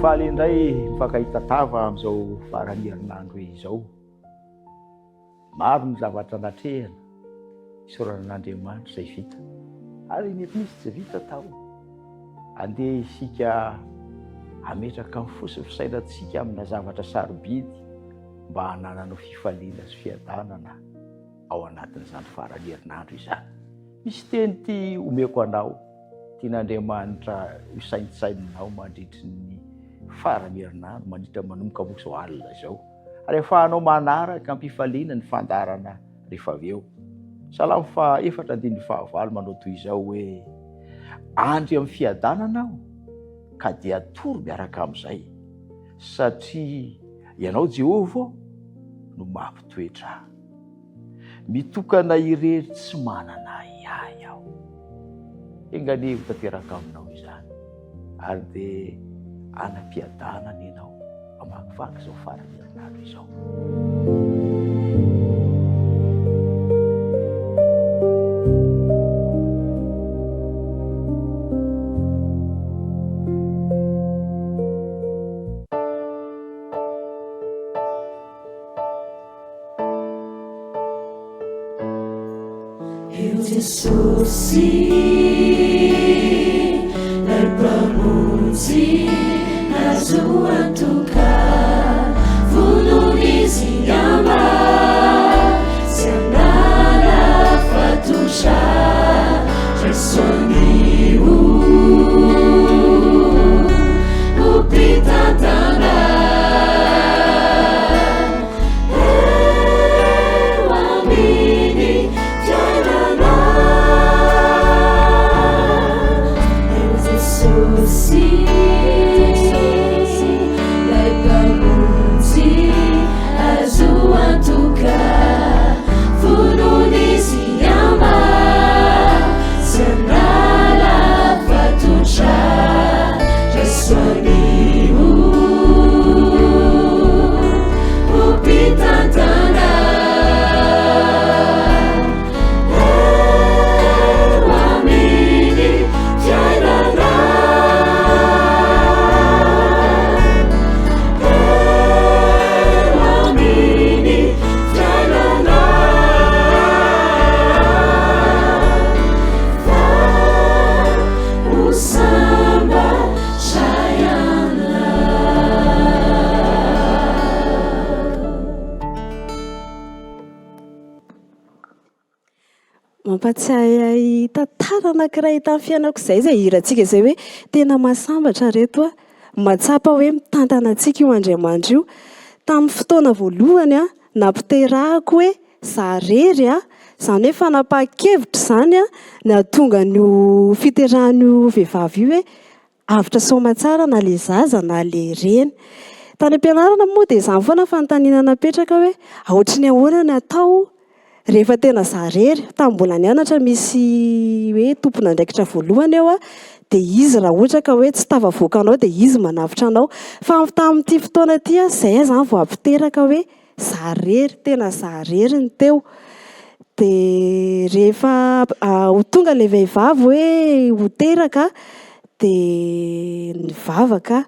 faly indray mifakahita-tava amin'izao farany herinandro izao. Maro ny zavatra natrehana isaoran'Andriamanitra izay vita ary mety misy tsy vita tao. Andeha isika hametraka amin'ny fosy fisainantsika amina zavatra sarobidy mba hananana fifaliana sy fiadanana ao anatin'izany farany herinandro izany. Misy teny ty omeko anao, tian'Andriamanitra isaintsainanao mandritry ny farany herinandro, mandritra manomboka ho zao alina izao, ary ahafahanao manaraka ampifaliana ny fandarana rehefa avy eo. Salamo 4:4 manao toy izao hoe: andry amin'ny fiadanana aho ka dia toro miaraka amin'izay, satria ianao Jehovah no mampitoetra. Mitokana irery tsy manana iay aho. Enganevo tanteraka aminao izany, ary dia anam-piadanana ianao amakivaky izao farany herinandro izao. Eu Jesúsi berpromosi nazuan tuka fununizi yama sianana fatusha jesoniu upitatana mampatsiahy tantara anankiray tamin'ny fiainako izay hirantsika izay hoe tena mahasambatra reto matsapa hoe mitantana antsika io Andriamanitra io. Tamin'ny fotoana voalohany nampiterahako hoe zarery izany hoe fanapahan-kevitra izany nahatonga ny fiterahan'io vehivavy io hoe avitra soamantsara na le zaza na le reny. Tany am-pianarana moa dia izany foana fanontaniana napetraka hoe ahoatra ny ahoana ny atao rehefa tena zarery. Tamin'ny mbola nianatra misy hoe tompon'andraikitra voalohany eo dia izy raha ohatra ka hoe tsy tafavoaka anao dia izy manavitra anao. Fa tamin'ity fotoana ity izay izany vao ampiteraka hoe zarery, tena zarery ny teo. Dia rehefa ho tonga ilay vehivavy hoe ho teraka dia nivavaka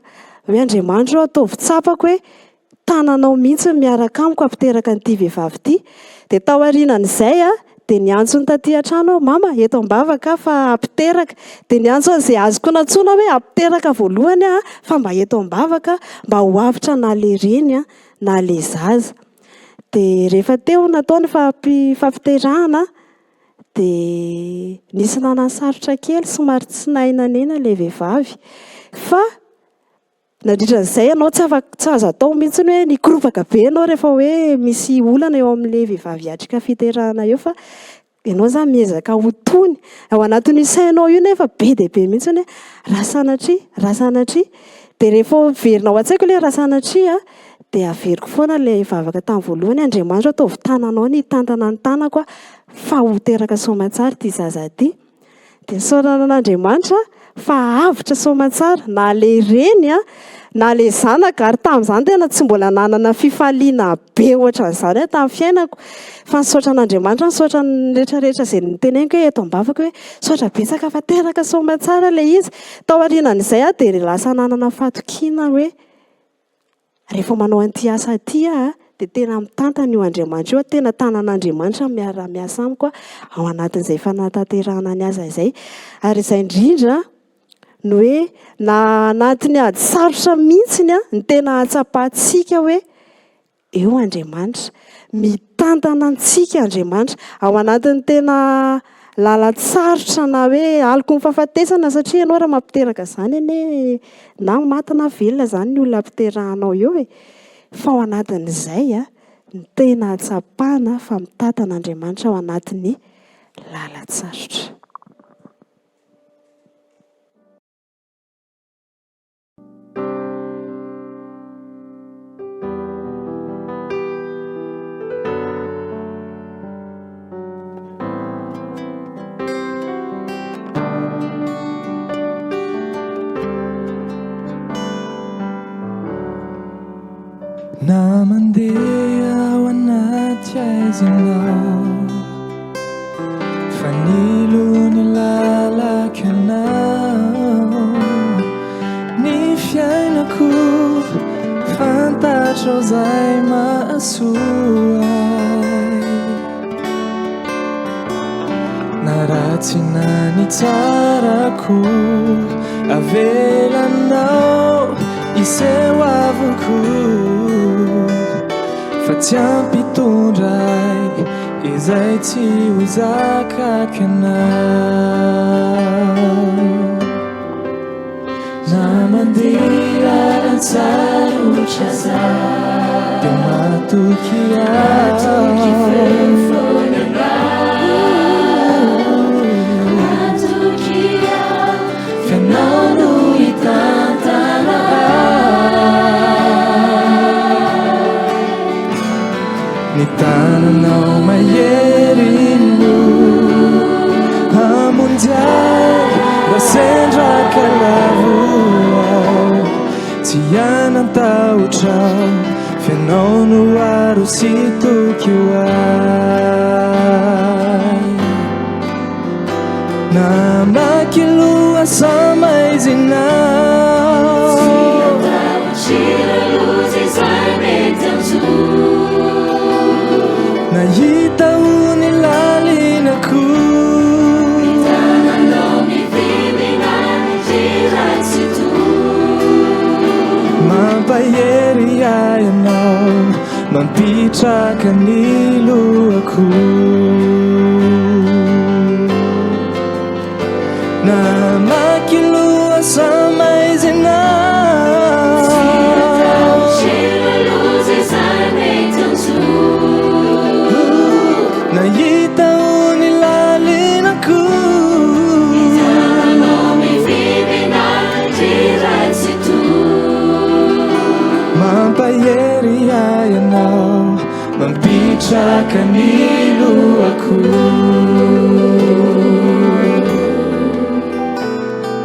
hoe Andriamanitra ataovy tsapako hoe tananao mihitsy miaraka amiko ampiteraka an'ity vehivavy ity. Dia tao aorianan'izay dia niantso ny taty an-trano mama eto am-bavaka fa ampiteraka. Dia niantso an'izay azoko natsoina hoe ampiteraka voalohany fa mba eto am-bavaka mba ho avitra na le reny na le zaza. Dia rehefa teo natao ny fampiterahana dia nisy nanan-sarotra kely somary tsy nahinanena ilay vehivavy. Fa nandritran'izay ianao tsy azo atao mihitsy hoe nikoropaka be ianao rehefa hoe misy olana eo amin'ilay vehivavy atrika fiterahana eo, fa ianao izany miezaka ho tony. Ao anatin'ny sainao io nefa be dia be mihitsy hoe rasanatria. Dia rehefa verina ao an-tsaiko ilay rasanatria dia averiko foana ilay vavaka tamin'ny voalohany. Andriamanitra ataovy tananao ny tantana ny tanako fa ho teraka soamantsara ity zaza ity. Dia nisaorana an'Andriamanitra fa avitra somatsara na le reny a na le zanaka ary tamin'izany tena tsy mbola nanana fifaliana be ohatran'izany hoe tamin'ny fiainako fa nisaotra an'Andriamanitra nisaotra ny rehetrarehetra izay niteneniko hoe eto am-bavaka hoe saotra betsaka fa teraka somatsara ilay izy tao aorianan'izay a dia lasa nanana fatokiana hoe rehefa manao an'ity asa ity a dia tena mitantana io Andriamanitra io tena tanan'Andriamanitra miara-miasa amiko ao anatin'izay fanatanterahana ny aza izay ary izay indrindra no hoe na anatin'ny ady sarotra mihitsiny a ny tena hatsapahantsika hoe eo Andriamanitra mitantana antsika Andriamanitra ao anatin'ny tena lalatsarotra na hoe aliko ny fahafatesana satria ianao raha mampiteraka izany ane na matina velona izany ny olona ampiterahanao eo e fa ao anatin'izay a ny tena hatsapahana fa mitantana Andriamanitra ao anatin'ny lalatsarotra. Na mandeha ao anaty aizinao fa nilo ny lalaka anao ny fiainako fantatrao zay mahasoay na ratsy na ny tsarako avelanao isehoavako fa tsy ampitondray izay tsy ho zakaka anao na mandeha an-tsarotra zaho dia matoky aho fianao no hitantana ny tananao maherino hamonjay rasendraka lavoao tsy anan-tahotrao fianao no aro sy tokyo ay na makiloha samaizinao nahita ony lalinako mampahery ianao mampitraka ny lohako na makiloha samaizinao nahita ony lalinako mampahery ianao mampitraka ny lohako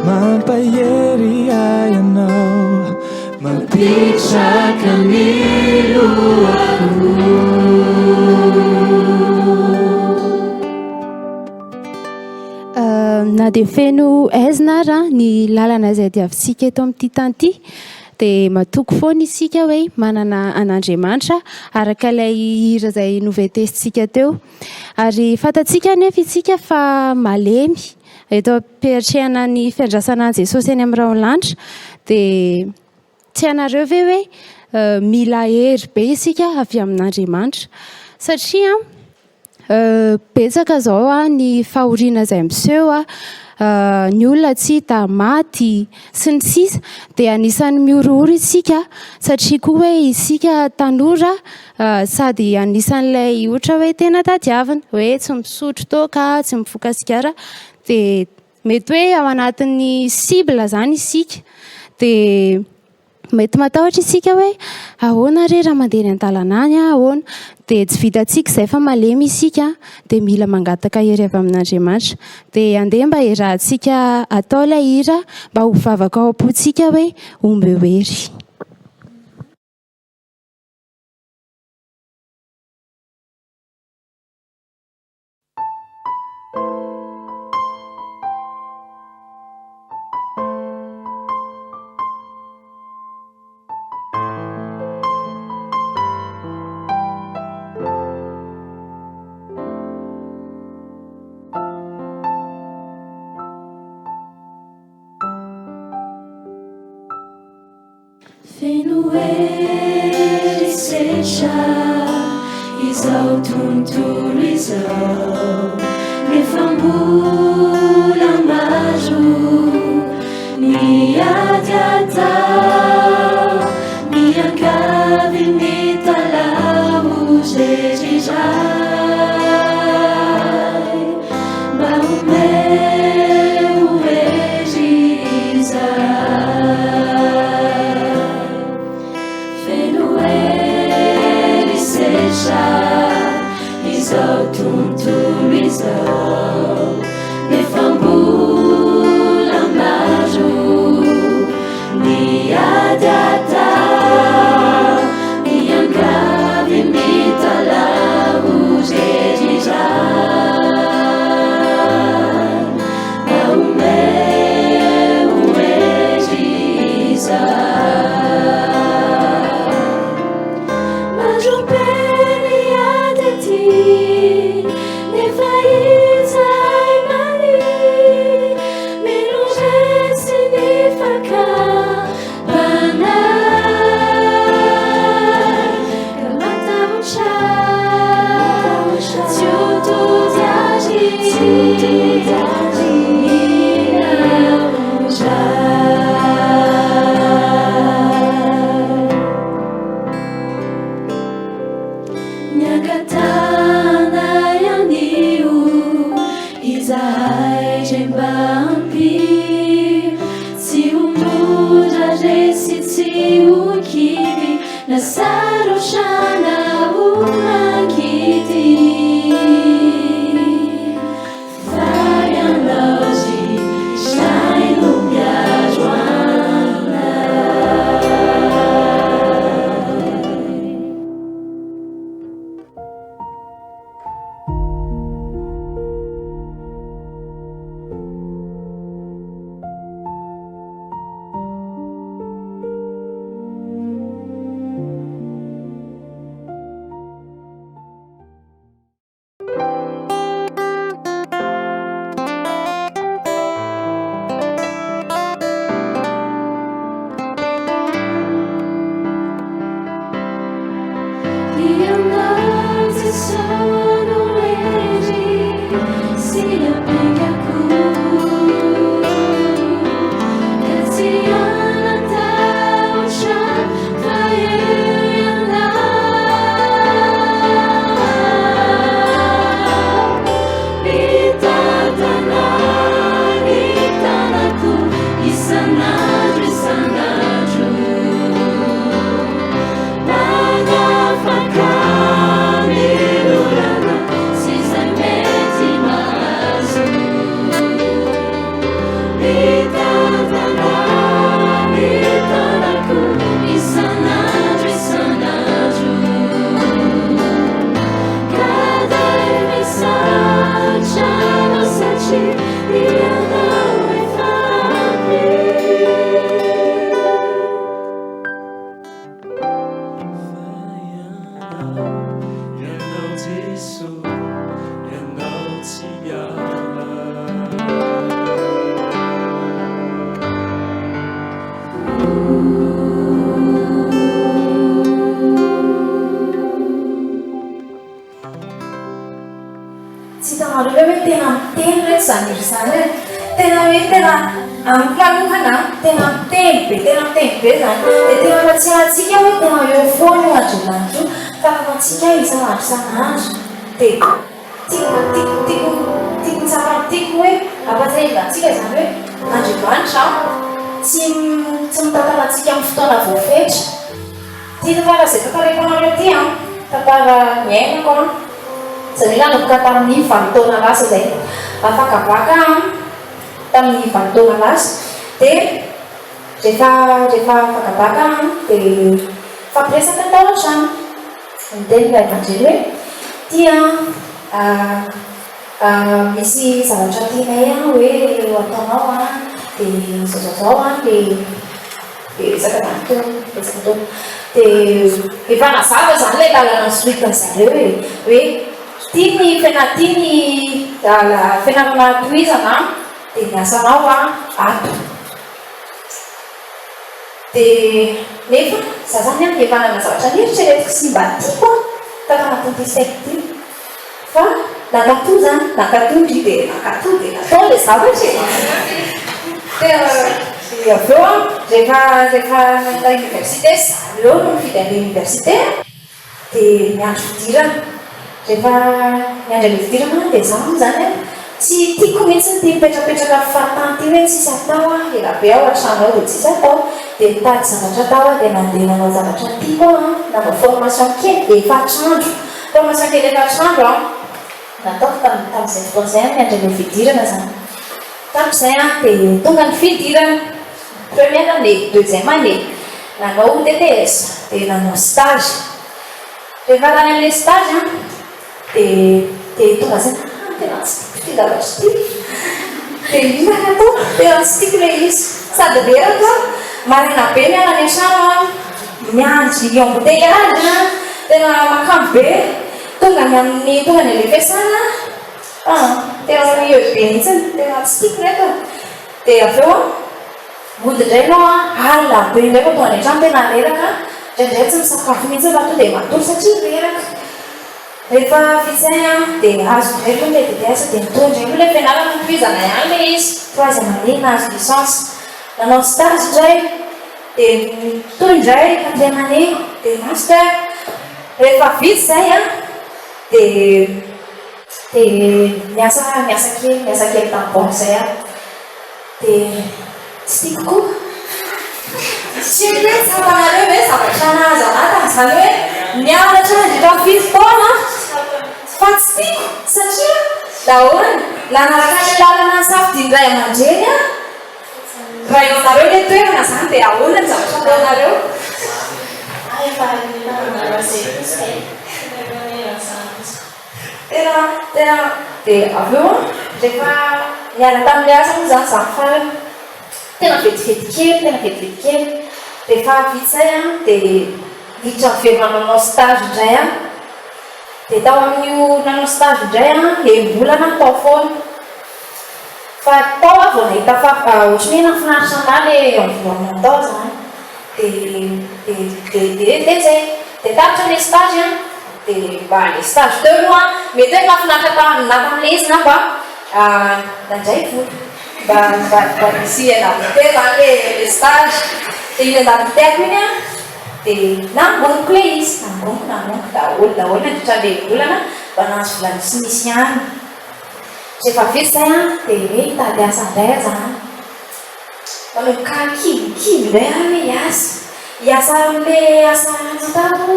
mampahery ianao mampitraka ny lohako. Na dia feno aizina ary ny lalana izay diavintsika eto amin'ity tany ity dia matoky foana isika hoe manana an'Andriamanitra araka ilay hira izay novetesintsika teo ary fantatsika anefa isika fa malemy eto am-peritrehana ny fiandrasana an'i Jesosy eny amin'ny raolanitra dia tsy ianareo ve hoe mila hery be isika avy amin'Andriamanitra satria betsaka zao ny fahoriana izay miseho ny olona tsy hita maty sy ny sisa dia anisany miorooro isika satria koa hoe isika tanora sady anisan'ilay ohatra hoe tena tadiavina hoe tsy misotro toaka tsy mifoka sigara dia mety hoe ao anatin'ny cible zany isika dia mety matahotra isika hoe ahoana re raha mandeha ny an-dalana any ahoana dia tsy vitantsika izay fa malemy isika dia mila mangataka hery avy amin'Andriamanitra dia andeha mba iarahantsika atao ilay hira mba ho vavaka ao am-pontsika hoe omby eo hery. Feno hery setra izao tontolo izao nefa mbola maro ny ady atao miangavy mitalao zeriray mba omeo hery izay feno hery setra izao tontolo izao nefa mbola maro miady atao miangavy mitalao zeriray mba omeo hery izay maro be miady aty nefa izay mari mino resy ny fakambanay ka matahotra tsy ho tody azy Nyagatana yanio izahay mba ampy tsy ho mora resy tsy ho kivy na sarotrana ho mangidy fa ianao zy zay no miaro anay Ianao tsy sono hery sy apingako ka tsy anatahotra fa eo ianao mitantana ny tanako isan'andro isan'andro manafaka milorana sy izay mety mahazo mitantana ny tanako isan'andro isan'andro kadai misaotra anao satria ianao efa ampy Ianao Jesu, ianao tsy miala. Tsy hitanareo hoe tena miteny reto zany ry zany hoe tena hoe tena ampilalokana tena miteny be zany dia tena mahatsiarantsika hoe tena eo foana io Andriamanitra io ka afantsika isan'andro isan'andro dia tiako tsara tiako hoe ampatsahivana antsika zany hoe Andriamanitra tsy mitantaratsika amin'ny fotoana voafetra. Ty tantara izay tantarako anareo ty a, tantara miainako a. Izany hoe nanomboka tamin'ny 20 taona lasa izay. Afakabaka tamin'ny 20 taona lasa. Dia rehefa afakabaka dia fampiresaka tao an-trano. Miteny ilay aman-dreny hoe tia misy zavatra tianay hoe ataonao dia zao dia resaka tato. Dia efa nazava izany ilay lalana soritany zareo hoe tia ny fianarana tohizana dia ny asanao ato. Dia nefa za zany efa nanana zavatra nieritreretiko sy mba tiako tao anatin'ity saiko ty. Fa nakatoy zany, nakatondry dia nakatoy dia natao ilay zavatra e. Dia avy eo rehefa nanda université zareo no mifidy an'ilay université dia miandry fidirana. Rehefa miandry an'ilay fidirana dia za moa zany tsy tiako mihitsy ty mipetrapetraka fahatany ty hoe tsisy atao elabe ao an-trano ao dia tsisy atao. Dia mitady zavatra atao dia mandeha manao zavatra tiako nanao formation kely dia efatr'andro. Formation kely efatr'andro nataoko tamin'izay fotoana izay miandry an'ilay fidirana zany. Tamin'izay dia tonga ny fidirana. Première année, deuxième année, nanao DTS dia nanao stage. Rehefa tany amin'ilay stage dia tonga zay tena tsy tiako ty zavatra ty. Dia inona atao? Tena tsy tiako ilay izy. Sady reraka marina be miala any an-trano miandry embouteillage tena makamo be. Tonga ny an'ilay fiasana tena eo be mihitsy tena tsy tiako nefa. Dia avy eo mody indray ianao alina be indray fa tonga any an-trano tena reraka. Indraindray tsy misakafo mihitsy fa tonga dia matory satria reraka. Rehefa vitsay dia azo indray koa ilay DTS dia mitondra ilay fianarana tohizana ihany ilay izy. Troisième année nahazo licence. Nanao stage indray dia toy indray quatrième année dia master. Rehefa vitsy izay dia miasa kely tamin'ny banque izay dia tsy tiako koa. Tsy hoe tsapanareo hoe zavatra nahazo anahy tamin'izany hoe nianatra nandritra 7 taona fa tsy tiako satria dahorany nanaraka ny lalana ny safidiny ray aman-dreny raha eo nareo ilay toerana zany dia ahoana ny zavatra ataonareo. Tena dia avy eo rehefa niala tamin'ilay asa moa zany za farany tena vetivety kely. Rehefa vitsay dia miditra miverina nanao stage indray dia tao amin'io nanao stage indray embolana tao foana. Fa tao vao nahita ohatran'ny hoe nafinaritra anahy ilay environnement tao zany. Dia zay dia tapitra ilay stage dia mba ilay stage teo aloha mety hoe nafinaritra tamin'ilay izy na mba nandray vola mba nisy andavite zany ilay stage. Dia iny andaviteako iny dia nangoniko ilay izy. Nangoniko daholo nandritra ilay volana mba nahazo vola misimisy ihany. Rehefa vitsy izay dia hoe hitady asa indray zany. Manomboka kivokivy indray hoe hiasa amin'ilay asa atako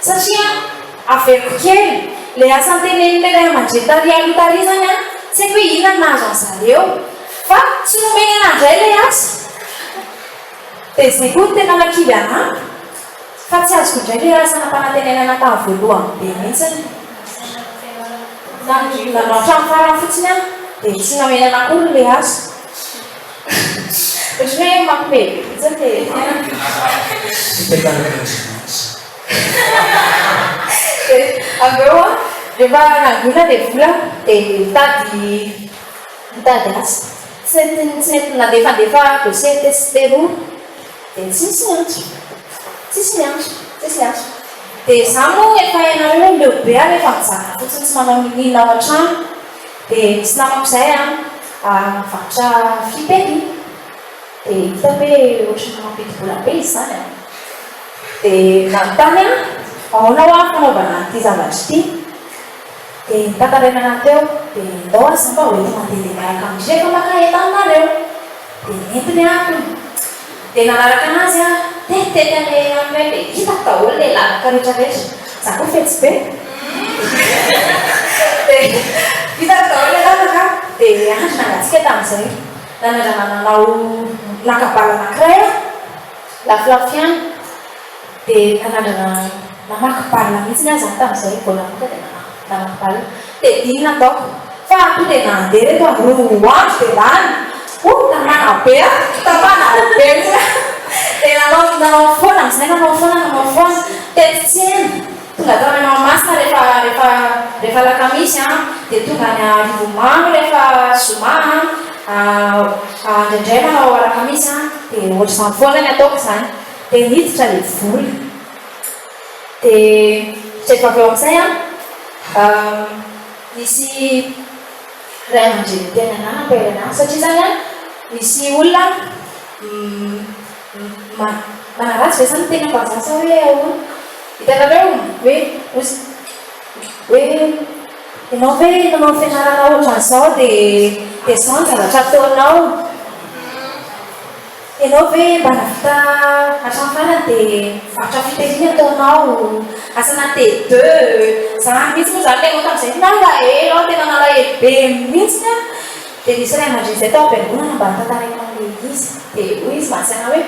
satria averiko kely ilay asa antenenin'ilay ray aman-dreny tary zany tsy haiko hoe inona no nahazo an'zareo fa tsy nomeny anahy indray ilay asa. Dia izay koa tena nakivy anahy fa tsy azoko indray ilay asa nampanantenenana tamin'ny voalohany be mihitsy. Nanao hatramin'ny farany fotsiny dia tsy namena anahy koa ilay asa. Ohatran'ny hoe mampimely mihitsy dia avy eo rehefa nangona ilay vola dia mitady asa. Tsy nety nandefandefa dossier testeroa dia tsisy miantso. Dia za moa efa ianareo lehibe rehefa mizaka fotsiny tsy manao minina ao an-trano. Dia misy namako izay mivarotra friperie. Dia hita hoe ohatran'ny mampidi-bola be izy zany. Dia nanontany ahoana fanaovana ity zavatra ity. Dia nitantaraina anahy teo dia ndao aza mba hoenty mandeha miaraka amin'izy rehefa maka entana anareo. dia nentiny a dia nanaraka anazy a tetitety amin'ilay dia hitako daholo ilay lavaka rehetrarehetra za koa fetsy be dia hitako daholo ilay lavaka dia andro nangatsika tamin'izay nanandrana nanao nakabala anankiray a lafilafy ihany dia nanandrana namaky balina mihitsy azy tamin'izay vao namoka dia namaky balina dia dinona ataoko fa to dia nandeha reto a roa andro dia lany namana be a tapana be dia nanao foana amin'izay nanao foana tety tsena tonga tao any Mahamasina rehefa lakamisy a dia tonga any Rivomanga rehefa zoma indraindray manao alakamisy a dia ohatr'izany foana ny ataoko izany dia niditra ilay voly dia rehefa avy eo amin'izay a misy ray aman-dreny tena anana ampelana satria zany a misy olona manaratsy ve zany tena mpazasa hoe ahoana hitanareo hoe ianao ve nanao fianarana ohatran'izao dia zao ny zavatra ataonao ianao ve mba navita hatrany farany dia varotra fitehiny ataonao asana T2 zany mihitsy moa zany tegna tamin'izay nalahelo aho tena nalahelo be mihitsy a dia nisy ray aman-dreny izay tao am-piangonana mba nitantaraiky amin'ilay izy dia hoy izy mansaina hoe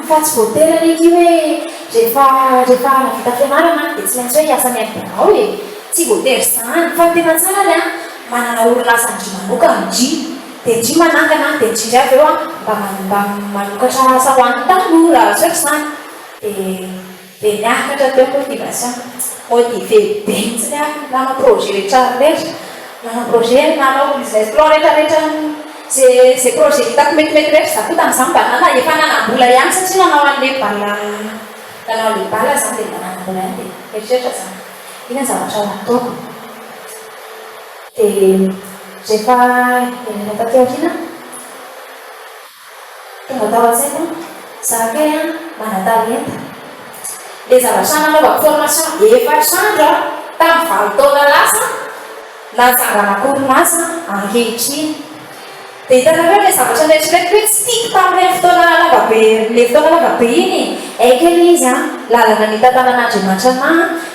fa tsy voatery araiky hoe rehefa navita fianarana dia tsy maintsy hoe hiasa miainao e tsy voatery zany fa tena tsara le a manana orinasa ndry manokana ndry dia ndry manangana dia ndrindry avy eo a mba manokatra asa ho an'ny tanora sotra zany dia niakatra teo motivation motive be mihitsy le a nanao projet rehetrarehetra nanao projet nanao business plan rehetrarehetra zay projet hitako metimety rehetra za koa tamin'izany mba nana efa nanambola ihany satria nanao an'ilay bala zany dia mba nanambola ihany dia eritreretra zany ina ny zavatra nataoko dia rehefa enina tateorina tonga tao an-tsaiko za kay a mana-talenta ilay zavatra nanaovako formation efatr'andro tamin'ny 20 taona lasa natsangana orinasa ankehitriny dia hitanareo ilay zavatra nrehetrarehetra hoe tsy tiako tamin'ilay fotoana lavabe iny aikely izy a lalana ny tantanan'Andriamanitra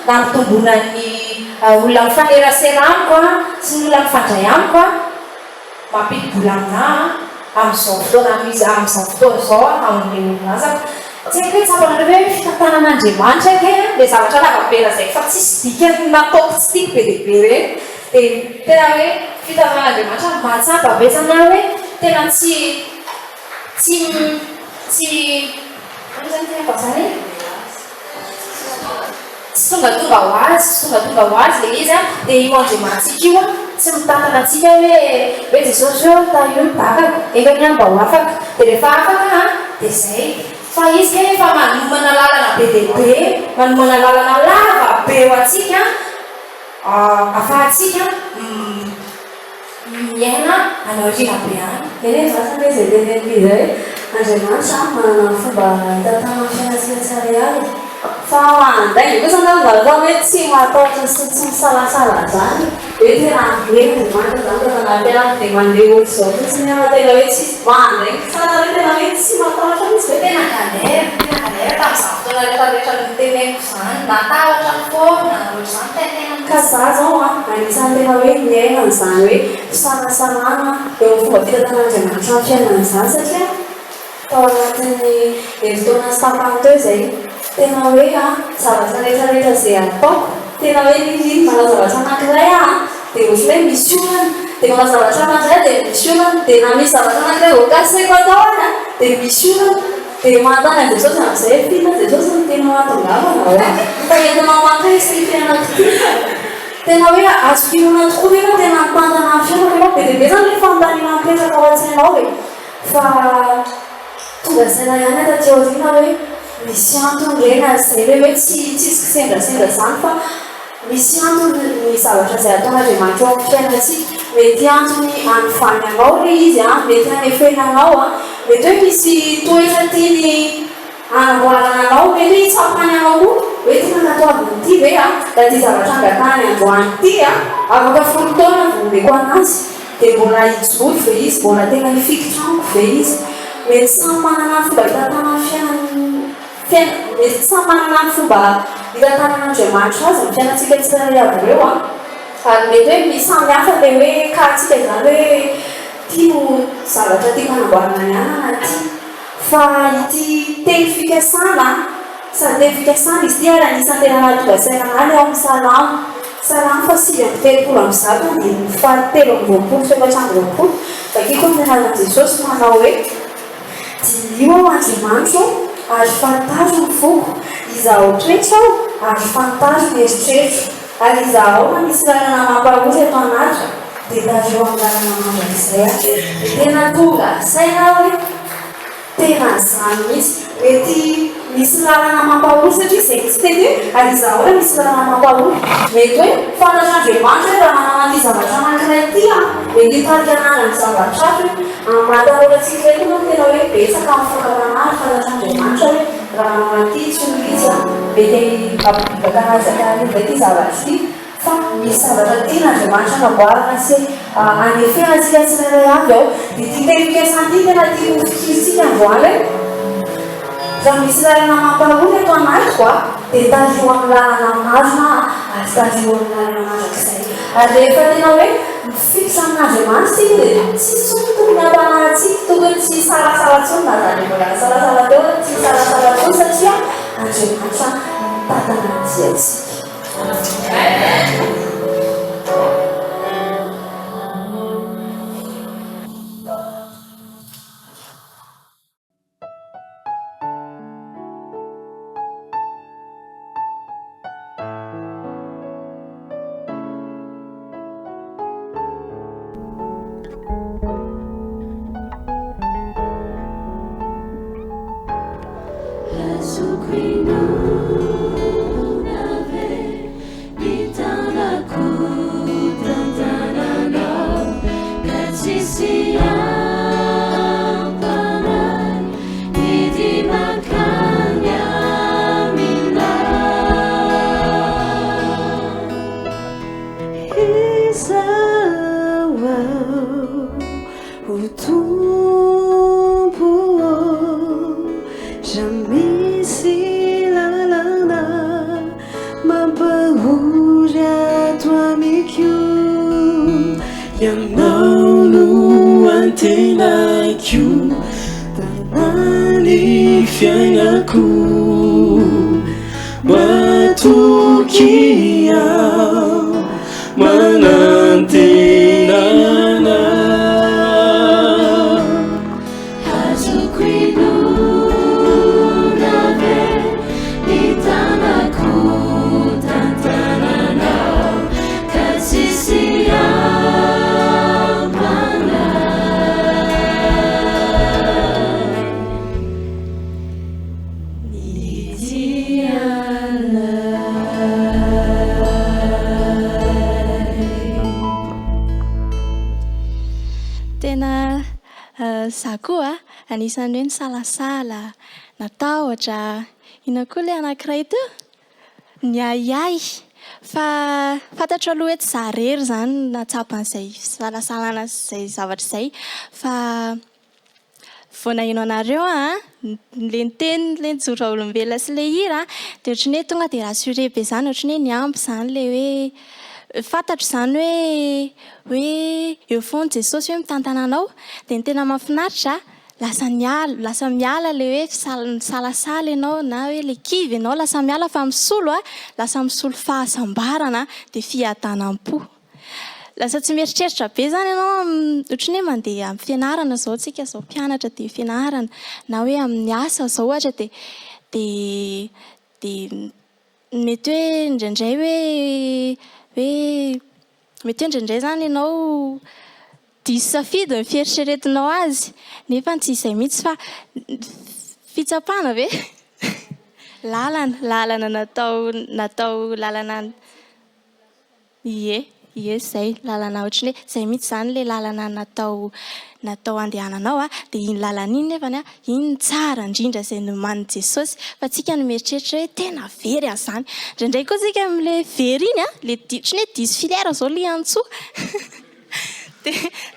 na mitombona ny olona mifanerasera amiko a sy ny olona mifandray amiko a mampidi-bola aminahy amin'izao fotoana amin'izao fotoana izao amin'ilay orinasako tsy haiko hoe tsapanareo hoe fitantanan'Andriamanitra ke ilay zavatra lavabe zay fa tsisy dikany nataoko tsy tiako be dia be reny dia tena hoe fitantanan'Andriamanitra mahatsapa be zany hoe tena tsy tonga ho azy ilay izy a dia io Andriamantsika io a tsy mitantana antsika hoe Jesosy eo taio bakaka efa ny mba ho afaka dia rehefa afaka a dia zay fa izy ke efa manomana lalana be dia be manomana lalana lava be ho atsika afahantsika miaina anaoriana be any eny zasany hoe zay tenen'ilay zay Andriamanitra manana fomba hitatana fiainantsika tsara ihany fa andaingy kosa zany mbaratao hoe tsy matahotra sy tsy misalasala zany hoe tena Andriamanitra zany tatanampianatra dia mandeha olo zao fotsiny a tena hoe tsy mandaingy tsara hoe tena hoe tsy matahotra mihitsy hoe tena galera tamin'izany fotoana rehetrarehetra noteneniko zany natahotra foana ohatr'izany tenenako ka za zao a anisan'ny tena hoe miaina n'izany hoe fisalasalana eo amin'ny fomba fitantan'Andriamanitra amin'ny fiainana izany satria tao anatin'ny fotoana sy tampany teo izay tena hoe a zavatra rehetrarehetra izay ataoko tena hoe niriny manao zavatra anankiray a dia ohatry hoe misy olana dia manao zavatra anankiray dia misy olana dia na misy zavatra anankiray voakasaiko atao any a dia misy olana dia manontany an' Jesosy amin'izay fina Jesosy no tena atongavana hoe fa entinao mantsy sy fiainako ty tena hoe azo fihainana tokoa hoe fa tena mitantana fiainako ianao be dia be zany le fanontaniana mipetraka ao an-tsainao hoe fa tonga saina ihany ataty aoriana hoe misy antony rena zay hoe tsisy kisendrasendra zany fa misy antony ny zavatra izay ataon'Andriamanitra eo amin'ny fiainantsika mety antony anofany anao le izy a mety hanefenanao a mety hoe misy toetra tiany anamboarana anao mety hoe hitsapany anao koa hoe tena nataoviny ity ve a da ty zavatra angatany androany ity a afaka folo taona vombeko anazy dia mbola ijoro ve izy mbola tena hifikitra amiko ve izy mety samy manana ny fomba hitantanana mety samy manana ny fomba hitantanan'Andriamanitra azy amin'ny fiainantsika tsirairay avy ireo a ary mety hoe misy samihafa le hoe kahatsika izany hoe tia no zavatra tia manamboarana ny anana ty fa ity teny fikasana sady teny fikasana izy ty ary anisan'ny tena nahatonga sainana eo amin'ny Salamo fa 8:30 dia ny fahatelo amby roapolo efatra amby roapolo bakeo koa ny anaran'i Jesosy manao hoe dinio aho Andriamanitra ary fantazo ny foko izaho toetra aho ary fantazo ny eritreritro ary izaho manisy lalana mampahory eto anatra dia tareo amin'ny lalana mandrakizay tena tonga saina hoe tena izany mihitsy mety misy lalana mampahory satria izay tsy teny hoe ary izaho hoe misy lalana mampahory mety hoe fantatr'Andriamanitra raha manana ny zavatra anankiray ity mety hitarikanana ny zavatra hoe mahataraorantsika eto no tena hoe betsaka amin'ny fangatana ary fantatr'Andriamanitra hoe raha manana ty tsy no izy mety ampibaka azy ity zavatra ity fa misy zavatra tian'Andriamanitra namboarana sy anefenantsika tsirairay avy ao dia tia teny fikasana ity tena tia nofikiritsika androany raha misy lalana mampahory eto anatiko dia tario amin'ny lalana marina ary tario amin'ny lalana mandrakizay ary rehefa tena hoe mifikitra amin'Andriamanitra tika dia tsy tokony hampanaratsika tokony tsy salasala tsony na zany mbola salasala teo tsy salasala tsony satria Andriamanitra mitantana diatsika Anisany hoe ny salasala natahotra ina koa ilay anankiray teo ny ayay fa fantatra aloha hoe tsy zarery izany natsapan'izay salasalana izay zavatra izay fa vao nahino anareo le teny le nijoro olombelona sy le hira dia ohatran'ny hoe tonga dia rassuré be izany ohatran'ny hoe niampy izany le hoe fantatro izany hoe eo foana Jesosy hoe mitantana anao dia ny tena mahafinaritra lasa miala le hoe salasala ianao na hoe le kivy ianao lasa miala fa misolo lasa misolo fahasambarana dia fiadanam-po lasa tsy mieritreritra be izany ianao ohatran'ny hoe mandeha amin'ny fianarana izao tsika izao mpianatra dia fianarana na hoe amin'ny asa izao ohatra dia mety hoe indraindray hoe mety hoe indraindray izany ianao diso safidy ny fieritreretinao azy nefa tsy izay mihitsy fa fitsapana ve lalana natao lalana ie zay lalana ohatrany hoe zay mihitsy izany le lalana natao andehananao dia iny lalana iny nefany iny tsara indrindra izay nomanin'i Jesosy fa tsika no mieritreritra hoe tena very azany indraindray koa tsika amin'le very iny le ohatrany hoe diso filera izao le antsoa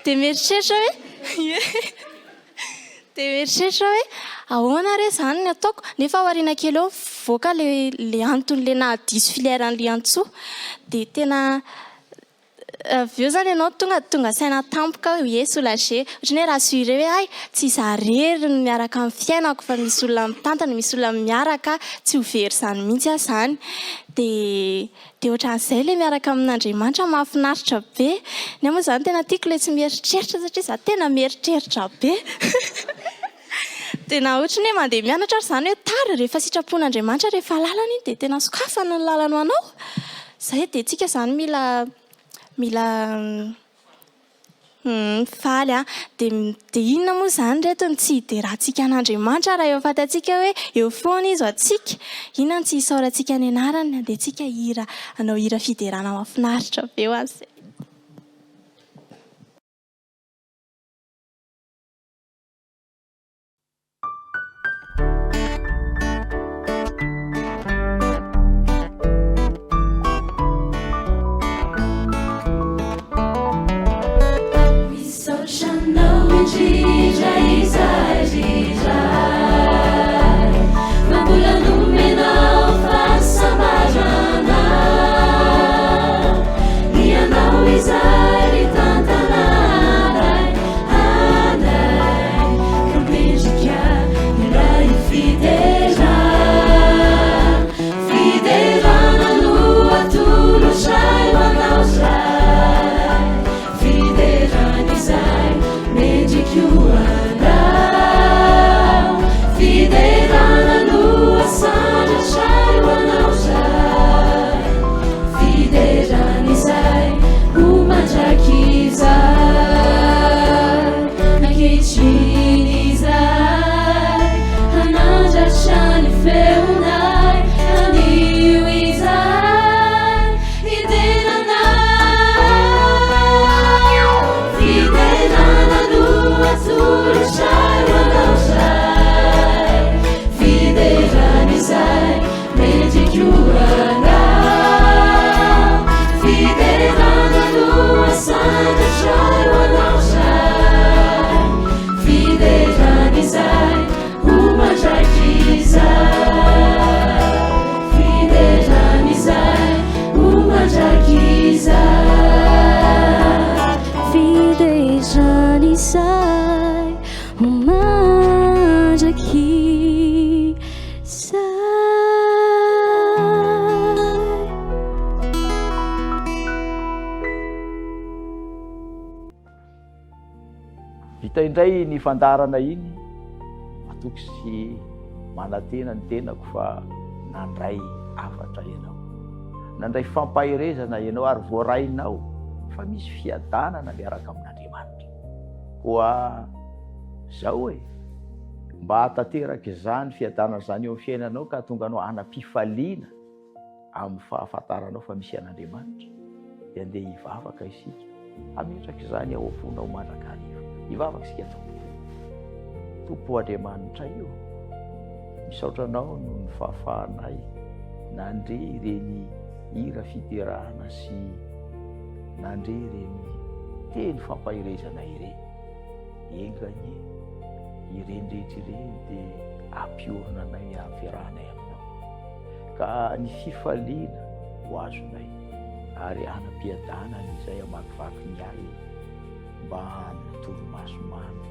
dia mieritreritra hoe dia mieritreritra hoe ahoana re zany ny ataoko nefa aoriana kely eo voaka le anton'le nahadiso filièran'le antsoa dia tena avy eo zany ianao tonga saina tampoka hoe soulagé ohatry ny hoe rassuré hoe ay tsy zarery no miaraka amin'ny fiainako fa misy olona mitantana misy olona miaraka tsy ho very zany mihitsy aho zany dia ohatran'izay le miaraka amin'Andriamanitra mahafinaritra be ny moa zany tena tiako le tsy mieritreritra satria za tena mieritreritra be dia na ohatra ny hoe mandeha mianatra ary zany hoe tara rehefa sitrapon'Andriamanitra rehefa lalana iny dia tena sokafana ny lalana anao zay dia tsika zany mila faly dia inona moa zany retony tsy dia raha tsika an'Andriamanitra raha eo fantatsika hoe eo foana izy atsika inona tsy hisaorantsika ny anarany dia tsika anao hira fiderana mahafinaritra be ho azy vita indray ny fandarana iny atoky sy manatena ny tenako fa nandray afatra ianao nandray fampahirezana ianao ary voarainao fa misy fiadanana miaraka amin'Andriamanitra koa zao hoe mba hatateraka izany fiadanana zany eo amin'ny fiainanao ka tonga anao hanam-pifaliana amin'ny fahafantaranao fa misy an'Andriamanitra dia andeha hivavaka isika hametraka izany ao afonao mandrakariva hivavaka isika tompo Andriamanitra io misaotranao no ny fahafahanay nandre ireny hira fiterahana sy nandre ireny teny fampahirezana ireny engany ireny rehetra ireny dia ampiorina anay ampiarahanay aminao ka ny fifaliana ho azonay ary hanam-piadanana izay amakivaky ny ay mba han'ny toromasomamy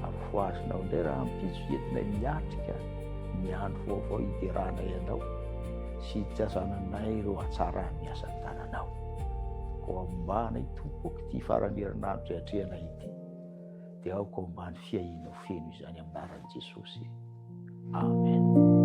ary ho azonao indray raha ampitso entinay miatrika ny andro vaovao hiterahana ianao sy hitsazananay ireo atsara miasa ny tananao ko ambanay tompoko ty faran'herinandro atrehana ity dia aoko ambany fiahinao feno izany amin'ny anaran'i Jesosy amen.